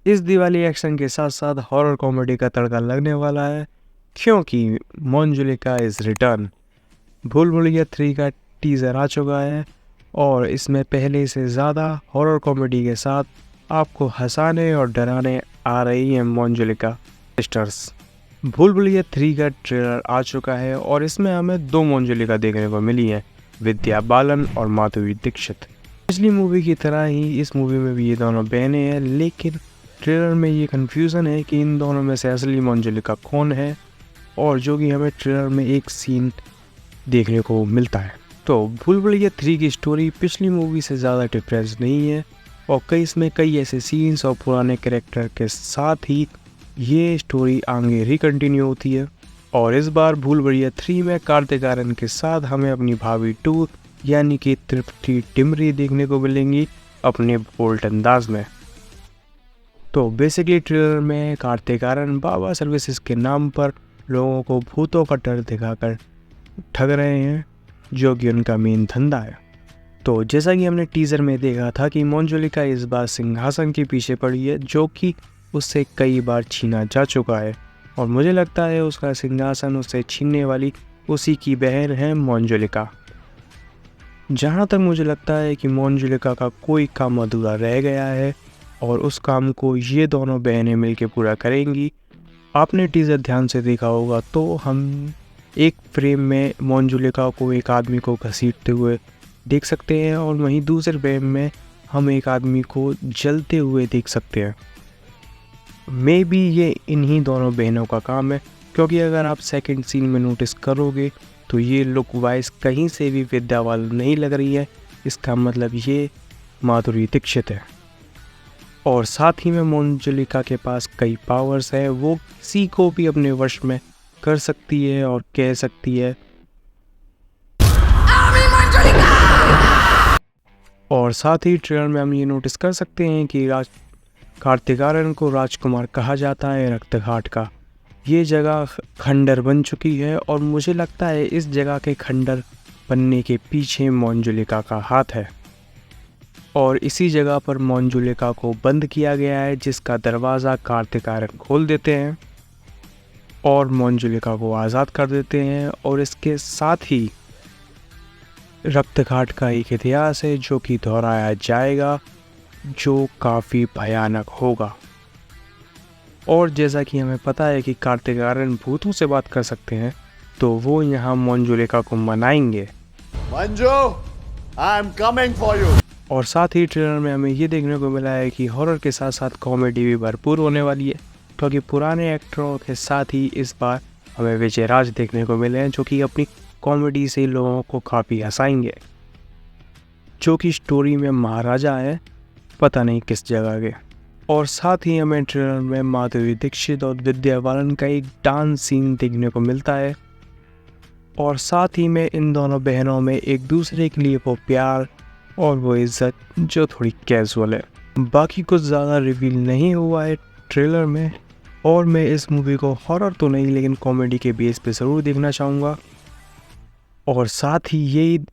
इस दिवाली एक्शन के साथ साथ हॉरर कॉमेडी का तड़का लगने वाला है, क्योंकि मंजुलिका इज रिटर्न। भूल भुलैया 3 का टीज़र आ चुका है और इसमें पहले से ज़्यादा हॉरर कॉमेडी के साथ आपको हंसाने और डराने आ रही है मंजुलिका सिस्टर्स। भूल भुलैया 3 का ट्रेलर आ चुका है और इसमें हमें 2 मंजुलिका देखने को मिली हैं, विद्या बालन और माधुरी दीक्षित। पिछली मूवी की तरह ही इस मूवी में भी ये दोनों बहनें हैं, लेकिन ट्रेलर में ये कन्फ्यूज़न है कि इन दोनों में से असली मंजुलिका कौन है, और जो कि हमें ट्रेलर में एक सीन देखने को मिलता है। तो भूल भुलैया 3 की स्टोरी पिछली मूवी से ज़्यादा डिफरेंस नहीं है और इसमें कई ऐसे सीन्स और पुराने कैरेक्टर के साथ ही ये स्टोरी आगे रिकंटिन्यू होती है। और इस बार भूल भुलैया 3 में कार्तिक आर्यन के साथ हमें अपनी भाभी 2 यानी कि तृप्ति डिमरी देखने को मिलेंगी अपने बोल्ड अंदाज में। तो बेसिकली ट्रेलर में कार्तिक आर्यन बाबा सर्विसेज के नाम पर लोगों को भूतों का डर दिखाकर ठग रहे हैं, जो कि उनका मेन धंधा है। तो जैसा कि हमने टीज़र में देखा था कि मंजुलिका इस बार सिंहासन के पीछे पड़ी है, जो कि उससे कई बार छीना जा चुका है, और मुझे लगता है उसका सिंहासन उससे छीनने वाली उसी की बहन है मंजुलिका। जहाँ तक मुझे लगता है कि मंजुलिका का कोई काम अधूरा रह गया है और उस काम को ये दोनों बहनें मिलकर पूरा करेंगी। आपने टीज़र ध्यान से देखा होगा तो हम एक फ्रेम में मंजुलिका को एक आदमी को घसीटते हुए देख सकते हैं और वहीं दूसरे फ्रेम में हम एक आदमी को जलते हुए देख सकते हैं। मे बी ये इन्हीं दोनों बहनों का काम है, क्योंकि अगर आप सेकंड सीन में नोटिस करोगे तो ये लुक वाइज कहीं से भी विद्या बालन नहीं लग रही है। इसका मतलब ये माधुरी दीक्षित है। और साथ ही में मंजुलिका के पास कई पावर्स है, वो किसी को भी अपने वश में कर सकती है और कह सकती है। और साथ ही ट्रेलर में हम ये नोटिस कर सकते हैं कि कार्तिक आर्यन को राजकुमार कहा जाता है रक्तघाट का। ये जगह खंडर बन चुकी है और मुझे लगता है इस जगह के खंडर बनने के पीछे मंजुलिका का हाथ है, और इसी जगह पर मंजुलिका को बंद किया गया है, जिसका दरवाज़ा कार्तिक आर्यन खोल देते हैं और मंजुलिका को आज़ाद कर देते हैं। और इसके साथ ही रक्तघाट का एक इतिहास है जो कि दोहराया जाएगा, जो काफ़ी भयानक होगा। और जैसा कि हमें पता है कि कार्तिक आर्यन भूतों से बात कर सकते हैं, तो वो यहाँ मंजुलिका को मनाएंगे। Manju, I am coming for you. और साथ ही ट्रेलर में हमें ये देखने को मिला है कि हॉरर के साथ साथ कॉमेडी भी भरपूर होने वाली है, क्योंकि पुराने एक्टरों के साथ ही इस बार हमें विजय राज देखने को मिले हैं, जो कि अपनी कॉमेडी से लोगों को काफ़ी हंसाएंगे, जो कि स्टोरी में महाराजा है, पता नहीं किस जगह के। और साथ ही हमें ट्रेलर में माधुरी दीक्षित और विद्या बालन का एक डांस सीन देखने को मिलता है, और साथ ही में इन दोनों बहनों में एक दूसरे के लिए वो प्यार और वो इज्जत जो थोड़ी कैजुअल है। बाकी कुछ ज़्यादा रिवील नहीं हुआ है ट्रेलर में, और मैं इस मूवी को हॉरर तो नहीं लेकिन कॉमेडी के बेस पे ज़रूर देखना चाहूँगा। और साथ ही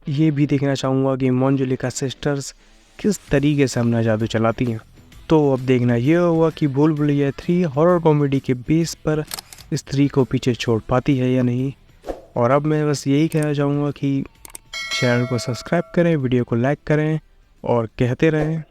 ये भी देखना चाहूँगा कि मंजुलिका सिस्टर्स किस तरीके से अपना जादू चलाती हैं। तो अब देखना ये होगा कि भूल भुलैया 3 हॉरर कॉमेडी के बेस पर स्त्री को पीछे छोड़ पाती है या नहीं। और अब मैं बस यही कहना चाहूँगा कि चैनल को सब्सक्राइब करें, वीडियो को लाइक करें और कहते रहें